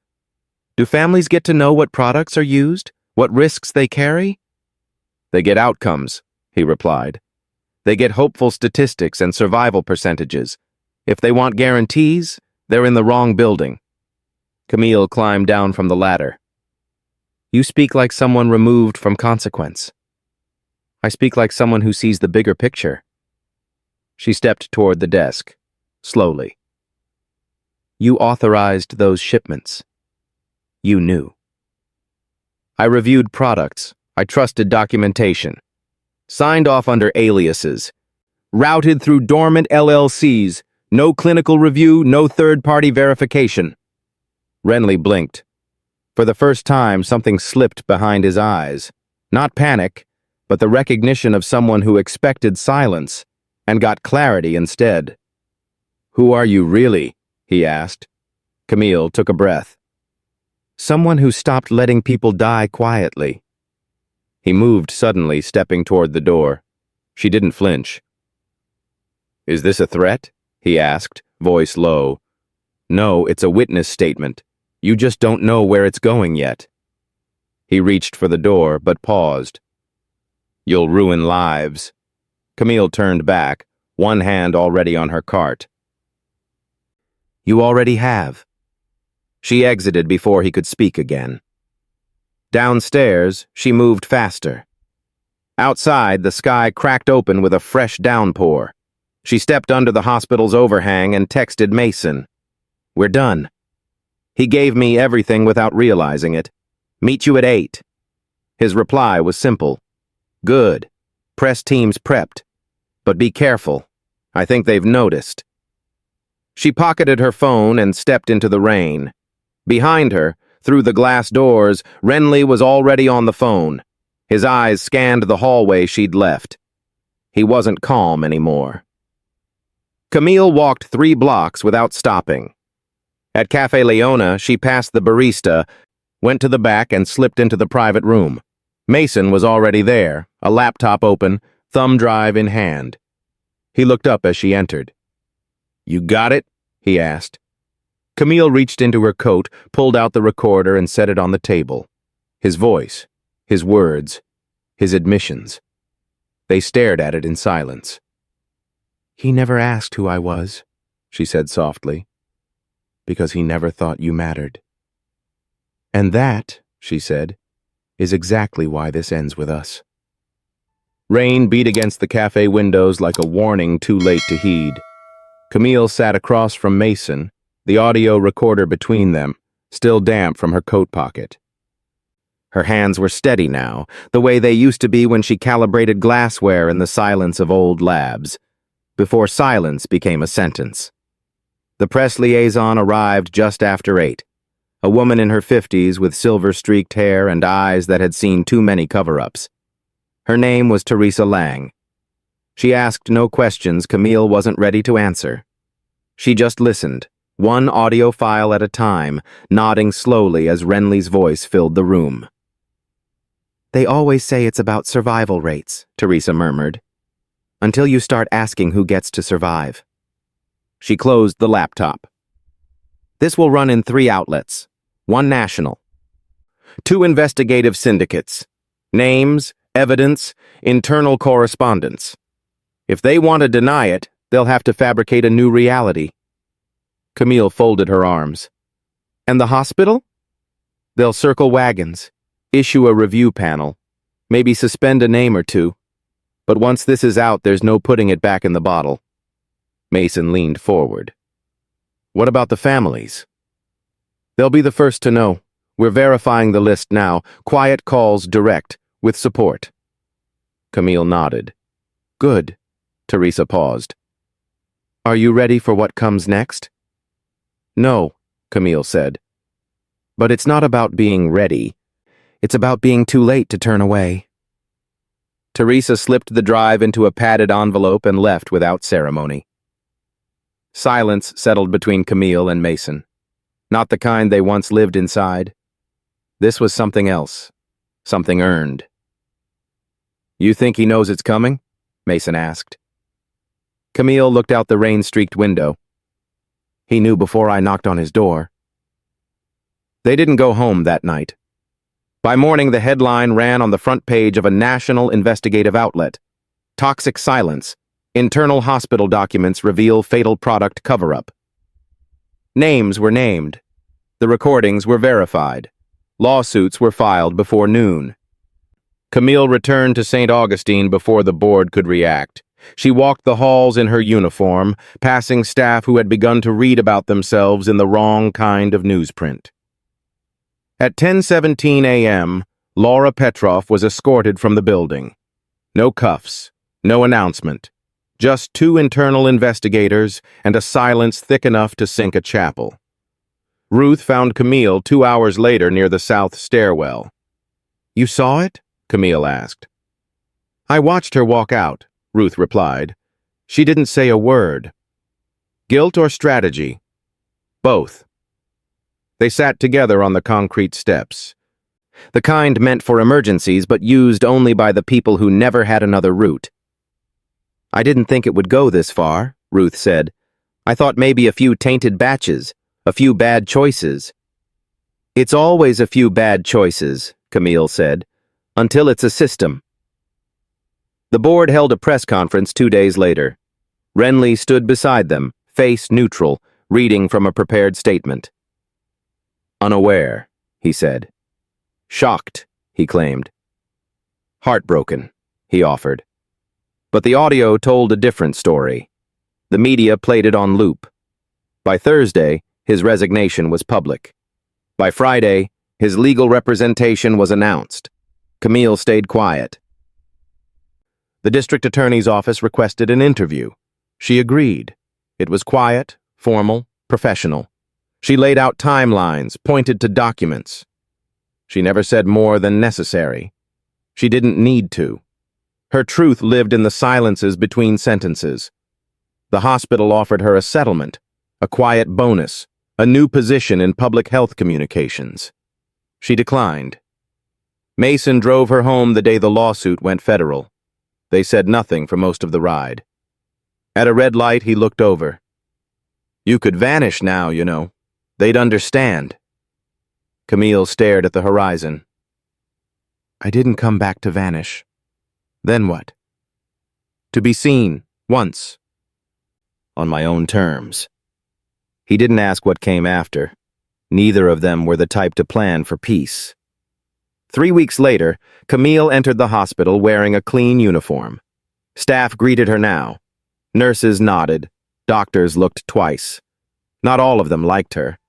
"Do families get to know what products are used, what risks they carry?" "They get outcomes," he replied. "They get hopeful statistics and survival percentages. If they want guarantees, they're in the wrong building." Camille climbed down from the ladder. "You speak like someone removed from consequence." "I speak like someone who sees the bigger picture." She stepped toward the desk, slowly. "You authorized those shipments. You knew." "I reviewed products. I trusted documentation. Signed off under aliases. Routed through dormant LLCs. No clinical review, no third-party verification." Renly blinked. For the first time, something slipped behind his eyes. Not panic, but the recognition of someone who expected silence and got clarity instead. "Who are you really?" he asked. Camille took a breath. "Someone who stopped letting people die quietly." He moved suddenly, stepping toward the door. She didn't flinch. "Is this a threat?" he asked, voice low. "No, it's a witness statement. You just don't know where it's going yet." He reached for the door, but paused. "You'll ruin lives." Camille turned back, one hand already on her cart. "You already have." She exited before he could speak again. Downstairs, she moved faster. Outside, the sky cracked open with a fresh downpour. She stepped under the hospital's overhang and texted Mason. "We're done." He gave me everything without realizing it. "Meet you at 8. His reply was simple. "Good. Press team's prepped. But be careful. I think they've noticed." She pocketed her phone and stepped into the rain. Behind her, through the glass doors, Renly was already on the phone. His eyes scanned the hallway she'd left. He wasn't calm anymore. Camille walked 3 blocks without stopping. At Cafe Leona, she passed the barista, went to the back and slipped into the private room. Mason was already there, a laptop open, thumb drive in hand. He looked up as she entered. "You got it?" he asked. Camille reached into her coat, pulled out the recorder, and set it on the table. His voice, his words, his admissions. They stared at it in silence. "He never asked who I was," she said softly, "because he never thought you mattered. And that," she said, "is exactly why this ends with us." Rain beat against the cafe windows like a warning too late to heed. Camille sat across from Mason, the audio recorder between them, still damp from her coat pocket. Her hands were steady now, the way they used to be when she calibrated glassware in the silence of old labs, before silence became a sentence. The press liaison arrived just after 8, a woman in her 50s with silver-streaked hair and eyes that had seen too many cover-ups. Her name was Teresa Lang. She asked no questions Camille wasn't ready to answer. She just listened, one audio file at a time, nodding slowly as Renly's voice filled the room. "They always say it's about survival rates," Teresa murmured, "until you start asking who gets to survive." She closed the laptop. "This will run in 3 outlets, 1 national, 2 investigative syndicates, names, evidence, internal correspondence. If they want to deny it, they'll have to fabricate a new reality." Camille folded her arms. "And the hospital? They'll circle wagons, issue a review panel, maybe suspend a name or 2. But once this is out, there's no putting it back in the bottle." Mason leaned forward. "What about the families?" "They'll be the first to know. We're verifying the list now. Quiet calls direct, with support." Camille nodded. "Good." Teresa paused. "Are you ready for what comes next?" "No," Camille said. "But it's not about being ready. It's about being too late to turn away." Teresa slipped the drive into a padded envelope and left without ceremony. Silence settled between Camille and Mason. Not the kind they once lived inside. This was something else, something earned. "You think he knows it's coming?" Mason asked. Camille looked out the rain-streaked window. "He knew before I knocked on his door." They didn't go home that night. By morning, the headline ran on the front page of a national investigative outlet. "Toxic silence. Internal hospital documents reveal fatal product cover-up." Names were named. The recordings were verified. Lawsuits were filed before noon. Camille returned to St. Augustine before the board could react. She walked the halls in her uniform, passing staff who had begun to read about themselves in the wrong kind of newsprint. At 10:17 a.m., Laura Petroff was escorted from the building. No cuffs, no announcement, just 2 internal investigators and a silence thick enough to sink a chapel. Ruth found Camille 2 hours later near the south stairwell. "You saw it?" Camille asked. "I watched her walk out," Ruth replied. "She didn't say a word." "Guilt or strategy?" "Both." They sat together on the concrete steps. The kind meant for emergencies but used only by the people who never had another route. "I didn't think it would go this far," Ruth said. "I thought maybe a few tainted batches, a few bad choices." "It's always a few bad choices," Camille said, "until it's a system." The board held a press conference 2 days later. Renly stood beside them, face neutral, reading from a prepared statement. "Unaware," he said. "Shocked," he claimed. "Heartbroken," he offered. But the audio told a different story. The media played it on loop. By Thursday, his resignation was public. By Friday, his legal representation was announced. Camille stayed quiet. The district attorney's office requested an interview. She agreed. It was quiet, formal, professional. She laid out timelines, pointed to documents. She never said more than necessary. She didn't need to. Her truth lived in the silences between sentences. The hospital offered her a settlement, a quiet bonus, a new position in public health communications. She declined. Mason drove her home the day the lawsuit went federal. They said nothing for most of the ride. At a red light, he looked over. You could vanish now, you know. They'd understand. Camille stared at the horizon. I didn't come back to vanish. Then what? To be seen, once. On my own terms. He didn't ask what came after. Neither of them were the type to plan for peace. 3 weeks later, Camille entered the hospital wearing a clean uniform. Staff greeted her now. Nurses nodded. Doctors looked twice. Not all of them liked her,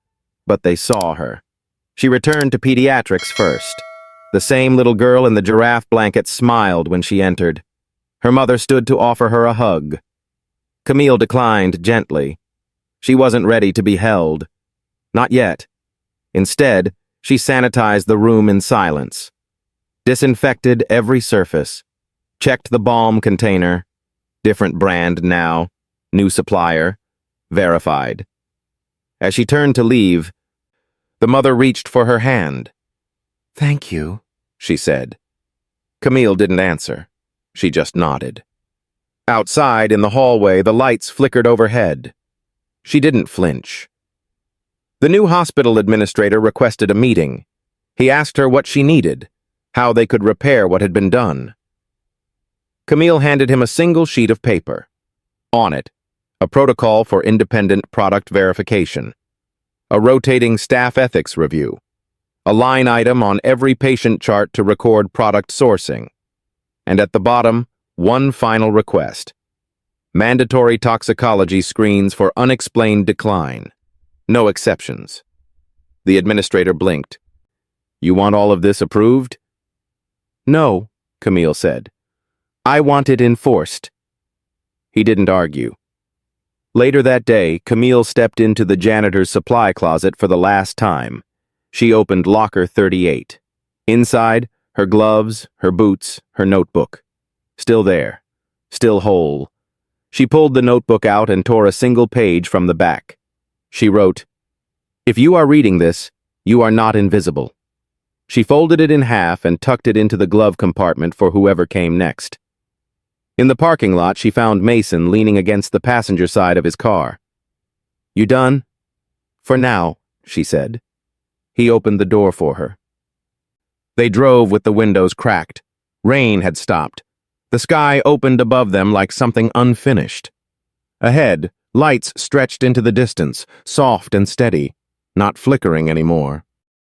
but they saw her. She returned to pediatrics first. The same little girl in the giraffe blanket smiled when she entered. Her mother stood to offer her a hug. Camille declined gently. She wasn't ready to be held. Not yet. Instead, she sanitized the room in silence. Disinfected every surface. Checked the balm container. Different brand now. New supplier. Verified. As she turned to leave, the mother reached for her hand. Thank you, she said. Camille didn't answer. She just nodded. Outside, in the hallway, the lights flickered overhead. She didn't flinch. The new hospital administrator requested a meeting. He asked her what she needed, how they could repair what had been done. Camille handed him a single sheet of paper. On it, a protocol for independent product verification, a rotating staff ethics review, a line item on every patient chart to record product sourcing, and at the bottom, one final request. Mandatory toxicology screens for unexplained decline. No exceptions. The administrator blinked. You want all of this approved? No, Camille said. I want it enforced. He didn't argue. Later that day, Camille stepped into the janitor's supply closet for the last time. She opened locker 38. Inside, her gloves, her boots, her notebook. Still there. Still whole. She pulled the notebook out and tore a single page from the back. She wrote, If you are reading this, you are not invisible. She folded it in half and tucked it into the glove compartment for whoever came next. In the parking lot, she found Mason leaning against the passenger side of his car. You done? For now, she said. He opened the door for her. They drove with the windows cracked. Rain had stopped. The sky opened above them like something unfinished. Ahead, lights stretched into the distance, soft and steady, not flickering anymore.